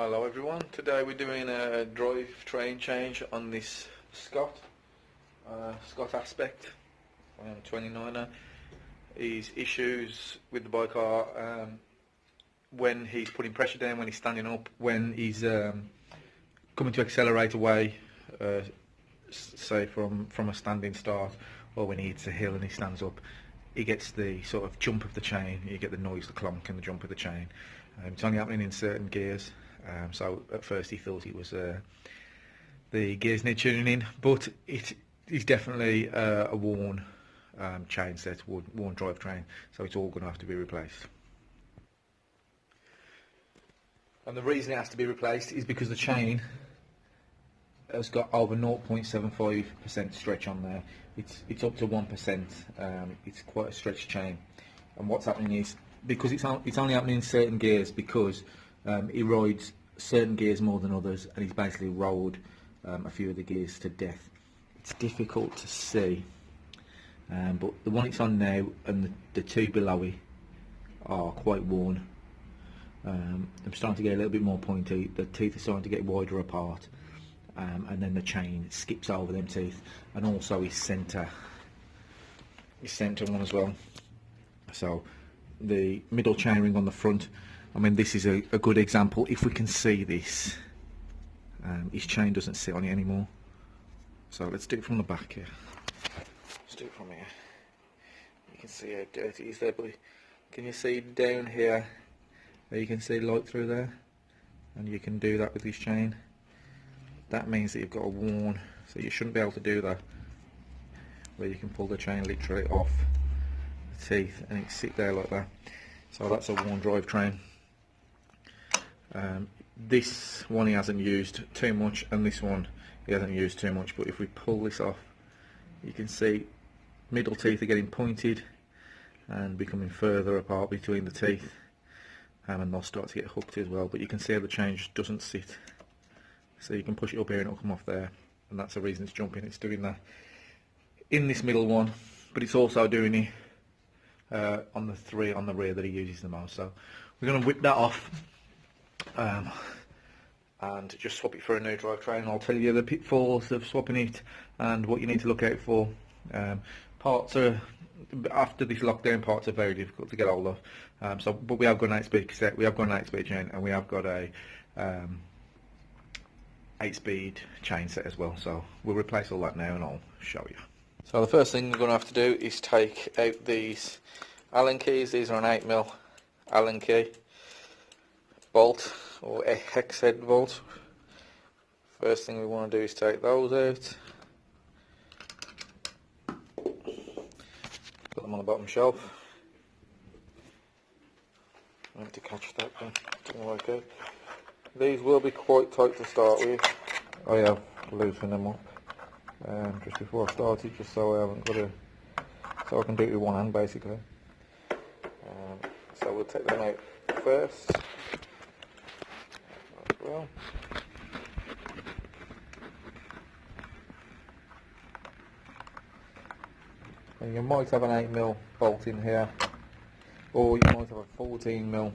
Hello everyone, today we're doing a drivetrain change on this Scott Aspect 29er. His issues with the bike are when he's putting pressure down, when he's standing up, when he's coming to accelerate away, say from a standing start, or when he hits a hill and he stands up, he gets the sort of jump of the chain. You get the noise, the clonk and the jump of the chain. It's only happening in certain gears. So at first he thought it was the gears need tuning in, but it is definitely a worn chain set, worn drivetrain, so it's all going to have to be replaced. And the reason it has to be replaced is because the chain has got over 0.75% stretch on there. It's up to 1%. It's quite a stretched chain, and what's happening is, because it's only happening in certain gears, because he rides certain gears more than others, and he's basically rolled a few of the gears to death. It's difficult to see, but the one it's on now and the two below it are quite worn. I'm starting to get a little bit more pointy. The teeth are starting to get wider apart, and then the chain skips over them teeth, and also his centre one as well. So the middle chainring on the front, I mean, this is a good example. If we can see this, his chain doesn't sit on it anymore. So let's do it from the back here. Let's do it from here. You can see how dirty it is there, but can you see down here? You can see light through there, and you can do that with this chain. That means that you've got a worn, so you shouldn't be able to do that, where you can pull the chain literally off the teeth and it sit there like that. So that's a worn drivetrain. This one he hasn't used too much, and this one he hasn't used too much, but if we pull this off, you can see middle teeth are getting pointed and becoming further apart between the teeth, and they'll start to get hooked as well. But you can see how the chain just doesn't sit, so you can push it up here and it'll come off there, and that's the reason it's jumping. It's doing that in this middle one, but it's also doing it on the three on the rear that he uses the most. So we're going to whip that off and just swap it for a new drivetrain. I'll tell you the pitfalls of swapping it and what you need to look out for. Parts are, after this lockdown, parts are very difficult to get hold of. But we have got an 8-speed cassette, we have got an 8-speed chain, and we have got a 8-speed chain set as well. So we'll replace all that now and I'll show you. So the first thing we're going to have to do is take out these Allen keys. These are an 8mm Allen key bolt, or a hex head bolt. First thing we want to do is take those out. Put them on the bottom shelf. I need to catch that, but didn't work out. These will be quite tight to start with. I have loosened them up just before I started, just so I haven't got to, so I can do it with one hand basically. So we'll take them out first. Well, and you might have an 8mm bolt in here, or you might have a 14mm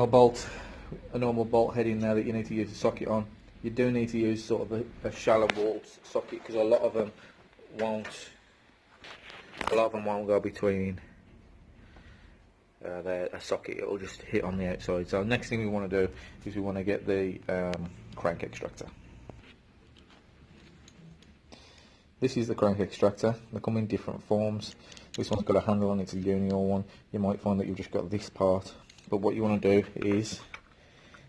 bolt, a normal bolt head in there that you need to use a socket on. You do need to use sort of a shallow bolt socket, because a lot of them won't go between a socket. It will just hit on the outside. So next thing we want to do is we want to get the crank extractor. This is the crank extractor. They come in different forms. This one's got a handle on it, it's a linear one. You might find that you've just got this part, but what you want to do is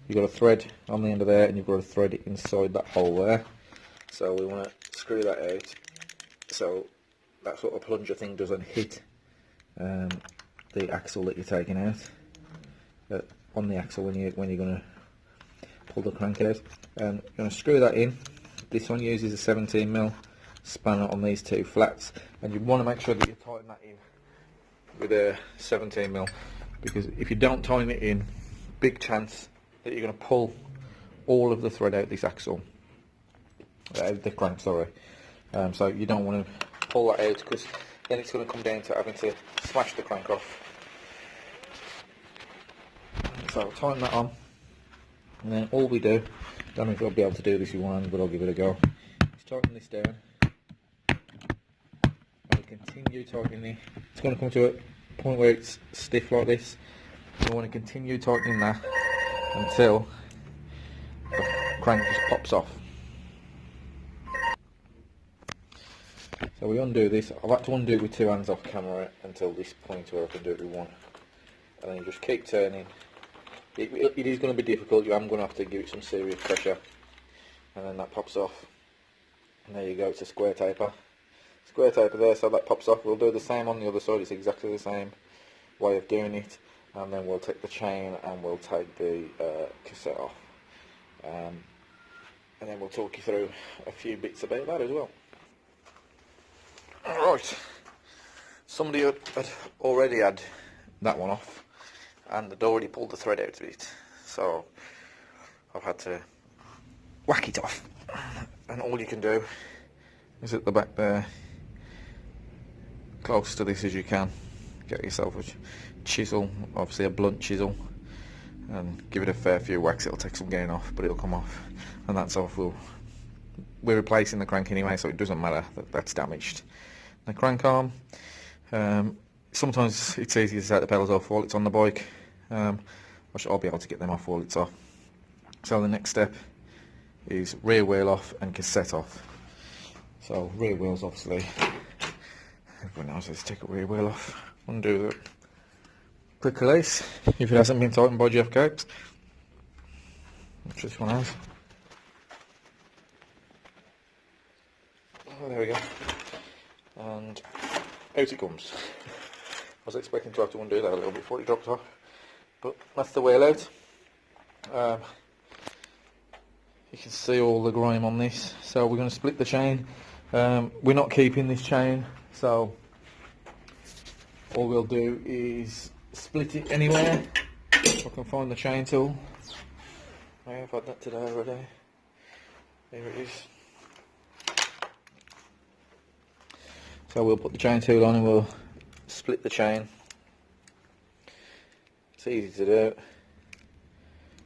you've got a thread on the end of there, and you've got a thread inside that hole there. So we want to screw that out, so that sort of plunger thing doesn't hit the axle that you're taking out, on the axle when you're going to pull the crank out. And you're going to screw that in. This one uses a 17mm spanner on these two flats, and you want to make sure that you tighten that in with a 17mm, because if you don't tighten it in, big chance that you're going to pull all of the thread out this axle, the crank, sorry. So you don't want to pull that out, because then it's going to come down to having to smash the crank off. So tighten that on, and then all we do, don't know if I'll be able to do this with one hand, but I'll give it a go, is tighten this down, and we continue tightening. It's going to come to a point where it's stiff like this. We want to continue tightening that until the crank just pops off. So we undo this. I've had to undo it with two hands off camera until this point where I can do it with one. And then you just keep turning. It is going to be difficult. I'm going to have to give it some serious pressure. And then that pops off. And there you go, it's a square taper. Square taper there, so that pops off. We'll do the same on the other side. It's exactly the same way of doing it. And then we'll take the chain and we'll take the cassette off. And then we'll talk you through a few bits about that as well. Right, somebody had already had that one off, and they'd already pulled the thread out of it, so I've had to whack it off. And all you can do is at the back there, close to this as you can, get yourself a chisel, obviously a blunt chisel, and give it a fair few whacks. It'll take some getting off, but it'll come off, and that's off. We're replacing the crank anyway, so it doesn't matter that that's damaged. The crank arm, sometimes it's easy to take the pedals off while it's on the bike. I'll be able to get them off while it's off. So the next step is rear wheel off and cassette off. So rear wheels, obviously, everyone knows how to take a rear wheel off. Undo the quick release if it hasn't been tightened by Jeff Cogs, which this one has. Oh, there we go. And out it comes. I was expecting to have to undo that a little bit before it dropped off, but that's the wheel out. You can see all the grime on this, so we're going to split the chain. We're not keeping this chain, so all we'll do is split it anywhere. If I can find the chain tool. I have had that today already. There it is. So we'll put the chain tool on and we'll split the chain. It's easy to do.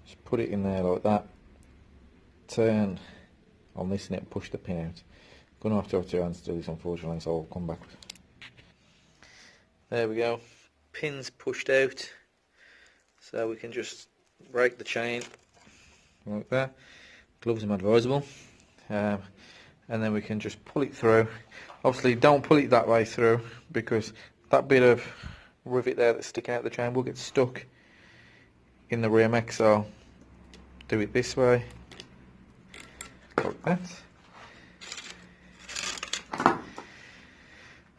Just put it in there like that. Turn on this and it'll push the pin out. I'm going to have two hands to do this, unfortunately, so I'll come back. There we go. Pin's pushed out. So we can just break the chain like that. Gloves are advisable. And then we can just pull it through. Obviously don't pull it that way through, because that bit of rivet there that's sticking out the chain will get stuck in the rear mech, so do it this way, like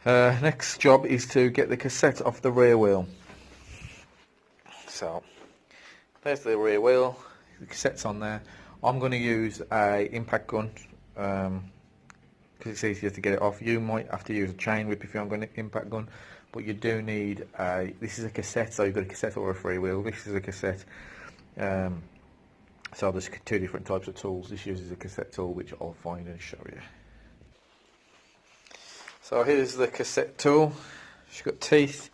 that. Next job is to get the cassette off the rear wheel. So there's the rear wheel, the cassette's on there. I'm going to use a impact gun, because it's easier to get it off. You might have to use a chain whip if you're going to impact gun, but you do need this is a cassette, so you've got a cassette or a freewheel. This is a cassette. So there's two different types of tools. This uses a cassette tool, which I'll find and show you. So here's the cassette tool. It's got teeth,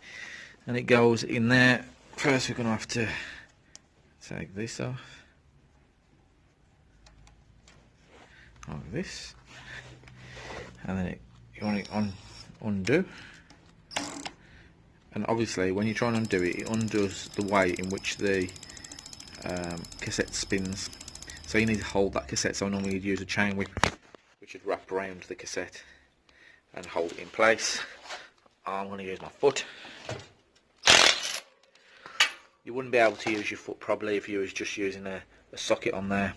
and it goes in there. First we're going to have to take this off. Like this. And then you want it undo, and obviously when you try and undo it, it undoes the way in which the cassette spins, so you need to hold that cassette. So normally you'd use a chain whip which would wrap around the cassette and hold it in place. I'm going to use my foot. You wouldn't be able to use your foot probably if you was just using a socket on there.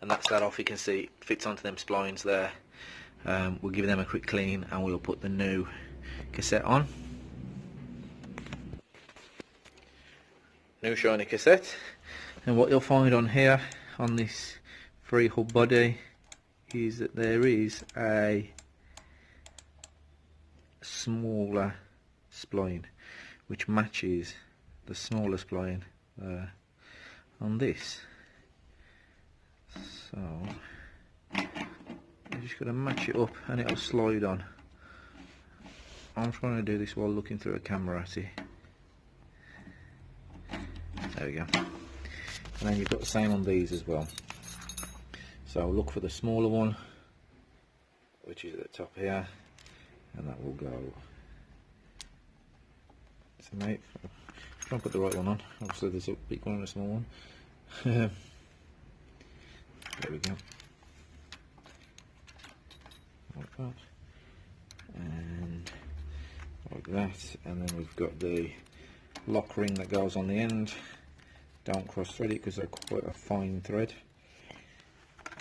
And that's that off. You can see it fits onto them splines there. We'll give them a quick clean and we'll put the new cassette on. New shiny cassette. And what you'll find on here, on this free hub body, is that there is a smaller spline which matches the smaller spline on this. So you just got to match it up and it'll slide on. I'm trying to do this while looking through a camera, see. There we go. And then you've got the same on these as well. So look for the smaller one, which is at the top here, and that will go. So mate, try and put the right one on. Obviously there's a big one and a small one. There we go. Like that. And like that. And then we've got the lock ring that goes on the end. Don't cross thread it because they're quite a fine thread.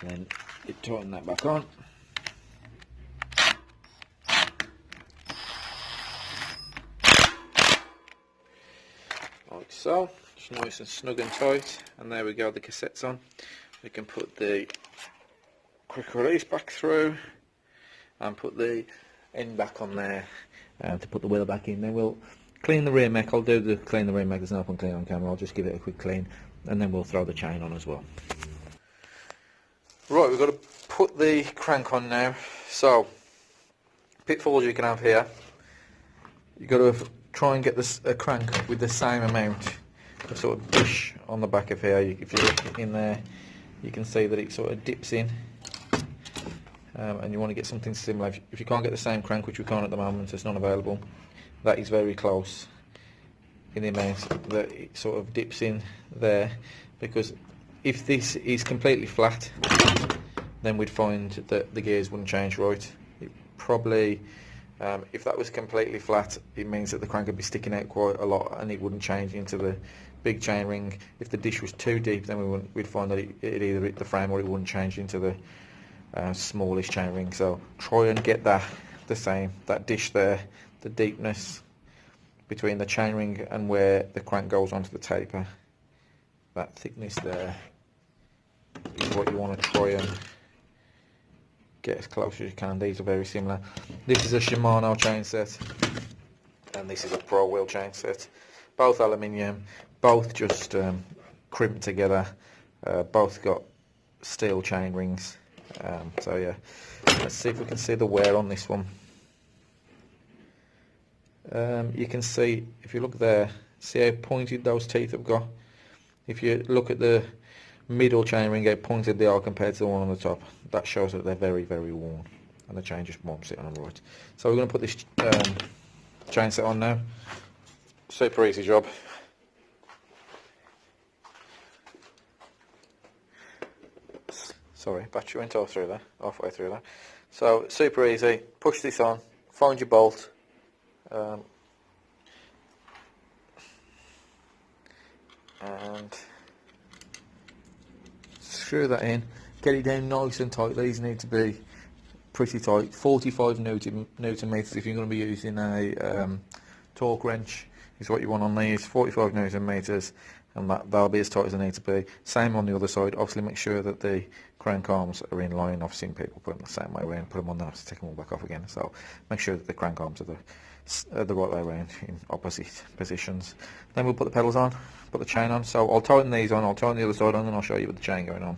And then you tighten that back on. Like so, just nice and snug and tight. And there we go, the cassette's on. We can put the quick release back through and put the end back on there to put the wheel back in. Then we'll clean the rear mech. I'll do the clean the rear mech. There's no point clean on camera. I'll just give it a quick clean, and then we'll throw the chain on as well. Right, we've got to put the crank on now. So pitfalls you can have here. You've got to try and get this a crank with the same amount of sort of dish on the back of here. If you look in there, you can see that it sort of dips in, and you want to get something similar. If you can't get the same crank, which we can't at the moment, it's not available, that is very close in the amount that it sort of dips in there, because if this is completely flat, then we'd find that the gears wouldn't change right. It probably, if that was completely flat, it means that the crank would be sticking out quite a lot and it wouldn't change into the big chain ring. If the dish was too deep, then we'd find that it'd either hit the frame or it wouldn't change into the smallish chain ring. So try and get that the same, that dish there, the deepness between the chain ring and where the crank goes onto the taper, that thickness there is what you want to try and get as close as you can. These are very similar. This is a Shimano chain set and this is a Pro Wheel chain set, both aluminium, both just crimped together, both got steel chain rings. So yeah, let's see if we can see the wear on this one. You can see, if you look there, see how pointed those teeth have got. If you look at the middle chain ring, how pointed they are compared to the one on the top, that shows that they're very, very worn, and the chain just won't sit on them right. So we're going to put this chain set on now. Super easy job. Sorry, battery went off through there, halfway through there. So super easy. Push this on, find your bolt. And screw that in, get it down nice and tight. These need to be pretty tight, 45 newton meters if you're going to be using a torque wrench is what you want on these, 45 newton meters, and that'll be as tight as they need to be. Same on the other side. Obviously make sure that the crank arms are in line. I've seen people put them the same way around, put them on there, have to take them all back off again. So make sure that the crank arms are the right way around in opposite positions. Then we'll put the pedals on, put the chain on. So I'll tighten these on, I'll tighten the other side on, and I'll show you with the chain going on.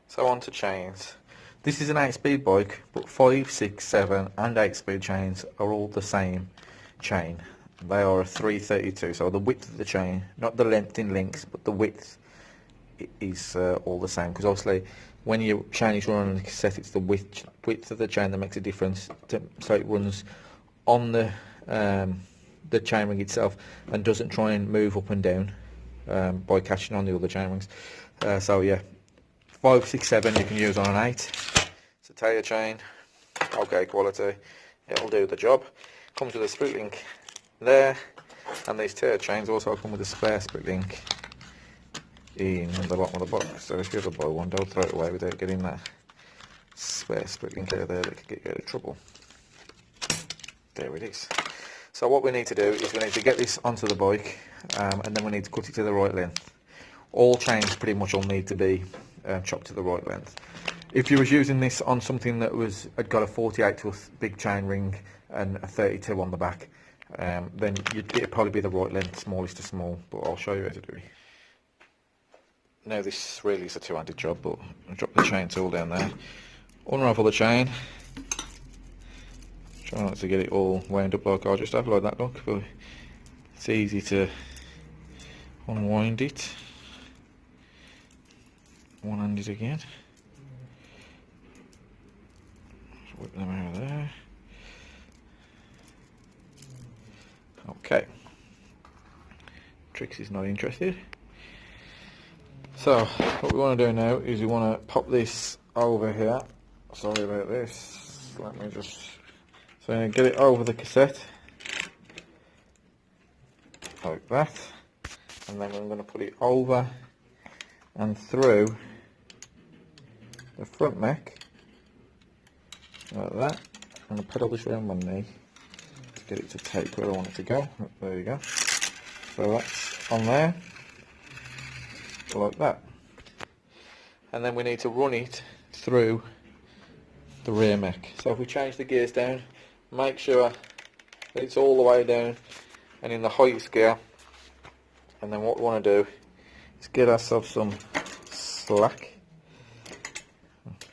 So on to chains. This is an 8-speed bike, but 5, 6, 7 and 8-speed chains are all the same chain. They are a 332, so the width of the chain, not the length in links, but the width is all the same, because obviously when your chain is running on the cassette, it's the width of the chain that makes a difference, so it runs on the chain ring itself and doesn't try and move up and down by catching on the other chain rings. So yeah, 5, 6, 7 you can use on an 8. It's a tailor chain, okay quality, it'll do the job. Comes with a split link there, and these tailor chains also come with a spare split link in the bottom of the box. So if you ever buy one, don't throw it away without getting that spare split link out there that could get you out of trouble. There it is. So what we need to do is we need to get this onto the bike, and then we need to cut it to the right length. All chains pretty much all need to be chopped to the right length. If you was using this on something that had got a 48 to a big chain ring and a 32 on the back, then it'd probably be the right length, smallest to small, but I'll show you how to do it. Now this really is a two-handed job, but I'll drop the chain tool down there, unravel the chain, try not to get it all wound up like I just have, like that look, but it's easy to unwind it, one-handed again, just whip them out of there. Okay, Trixie's not interested. So what we want to do now is we want to pop this over here. Sorry about this, let me just, so I'm going to get it over the cassette like that, and then I'm going to put it over and through the front neck like that. I'm going to pedal this around my knee to get it to take where I want it to go. There you go. So that's on there like that, and then we need to run it through the rear mech. So if we change the gears down, make sure that it's all the way down and in the highest gear, and then what we want to do is get ourselves some slack,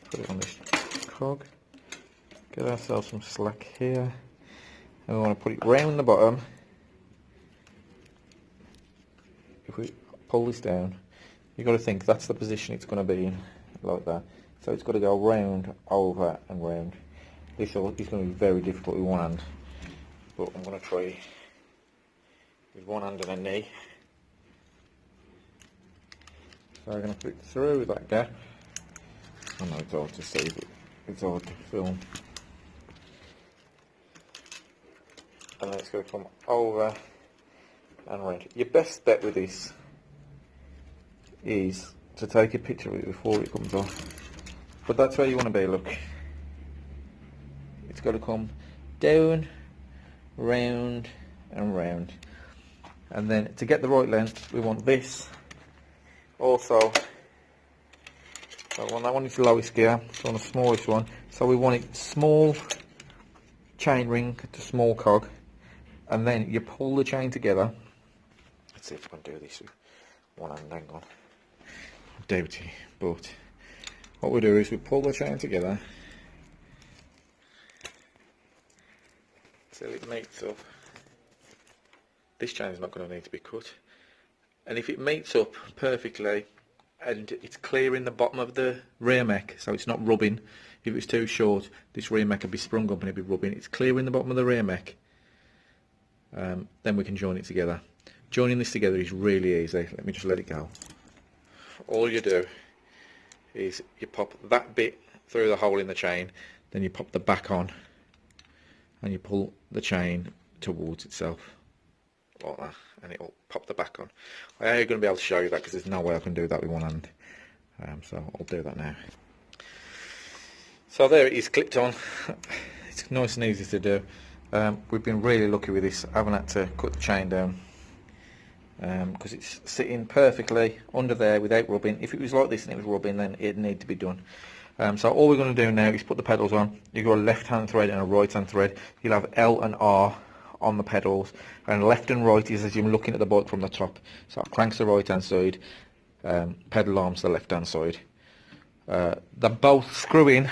put it on this cog, get ourselves some slack here, and we want to put it round the bottom. If we pull this down, you've got to think that's the position it's going to be in, like that. So it's got to go round, over and round. This is going to be very difficult with one hand, but I'm going to try with one hand and a knee. So I'm going to put it through that gap. I know it's hard to see, but it's hard to film. And then it's going to come over and round. Your best bet with this is to take a picture of it before it comes off. But that's where you want to be, look. It's got to come down, round and round. And then to get the right length, we want this. Also, so that one is the lowest gear, so on the smallest one. So we want it small chain ring to small cog. And then you pull the chain together. Let's see if I can do this with one hand, hang on. I doubt it, but what we do is we pull the chain together till it meets up. This chain is not going to need to be cut, and if it meets up perfectly and it's clearing the bottom of the rear mech, so it's not rubbing. If it's too short, this rear mech would be sprung up and it'd be rubbing. It's clearing the bottom of the rear mech, then we can join it together. Joining this together is really easy. Let me just let it go. All you do is you pop that bit through the hole in the chain, then you pop the back on and you pull the chain towards itself like that, and it'll pop the back on. I ain't going to be able to show you that because there's no way I can do that with one hand, so I'll do that now. So there it is, clipped on. It's nice and easy to do. We've been really lucky with this. I haven't had to cut the chain down because it's sitting perfectly under there without rubbing. If it was like this and it was rubbing, then it'd need to be done. So all we're going to do now is put the pedals on. You've got a left hand thread and a right hand thread. You'll have L and R on the pedals, and left and right is as you're looking at the bike from the top. So it cranks the right hand side, pedal arms the left hand side. They're both screwing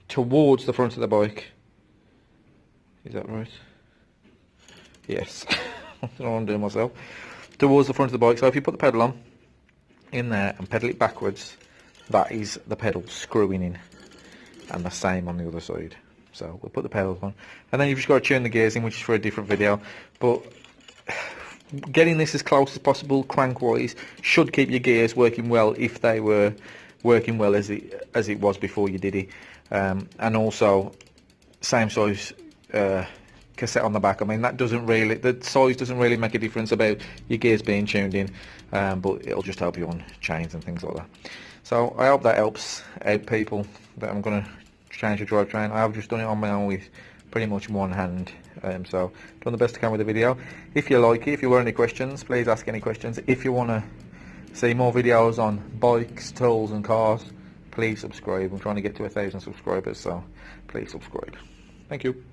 towards the front of the bike. Is that right? Yes. I don't know what I'm doing myself. Towards the front of the bike. So if you put the pedal on in there and pedal it backwards, that is the pedal screwing in, and the same on the other side. So we'll put the pedals on, and then you've just got to tune the gears in, which is for a different video. But getting this as close as possible crank wise should keep your gears working well if they were working well as it was before you did it. And also same size cassette on the back. I mean, that doesn't really, the size doesn't really make a difference about your gears being tuned in, but it'll just help you on chains and things like that. So I hope that helps out people that I'm going to change the drivetrain. I have just done it on my own with pretty much one hand, so done the best I can with the video. If you like it, if you were any questions, please ask any questions. If you want to see more videos on bikes, tools and cars, please subscribe. I'm trying to get to 1,000 subscribers, so please subscribe. Thank you.